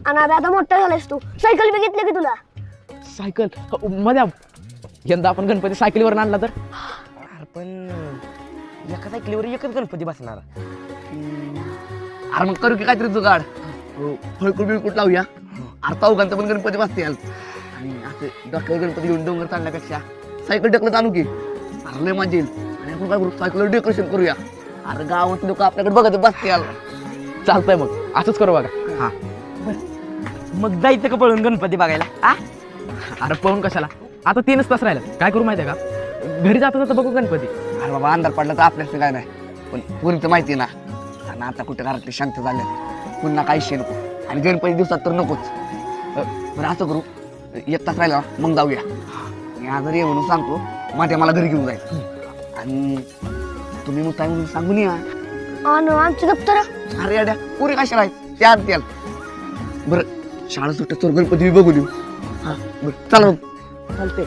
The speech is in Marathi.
आणि आता मोठा झालायस तू, सायकल बी घेतली की तुला? सायकल मध्ये यंदा आपण गणपती सायकलीवर आणला तर? अरे पण एका सायकलीवर एकच गणपती बसणार. अरे मग करू की काहीतरी जुगाड, फळकुट बिळकुट लावूया. अरे चौघांचा पण गणपती बसते आणि असं डोक्यावर गणपती घेऊन डोंगर चालण्यापेक्षा सायकल ढकलत आणू की. अरे लय मजा येईल. आणि आपण काय करू, सायकलवर डेकोरेशन करूया. अरे गावात लोक आपल्याकडे बघत बसते. चालतंय मग असंच करू बघा. हा मग जायचं का पळून गणपती बघायला? अरे पळून कशाला, आता 3च तास राहिलं. काय करू माहिती आहे का, घरी जाता जाता बघू गणपती. अरे बाबा अंधार पडला तर आपल्याला काय नाही, पण पुरीचं माहिती ना. आणि आता कुठे घरातले शांत झाले, पुन्हा काही शे नको. आणि गणपती दिवसात तर नकोच. बरं असं करू, 1 तास राहिला ना, मग जाऊया. मी आजारी ये म्हणून सांगतो, माझ्या मला घरी घेऊन जाईल. आणि तुम्ही मग काय म्हणून सांगून या. आणि आमची दप्तर? अरे अड्या पुरी कशाला आहेत त्या त्याल. बरं शाळा सुट्ट्या तर गणपती बघून येऊ. हा बरं चला मग. चालते.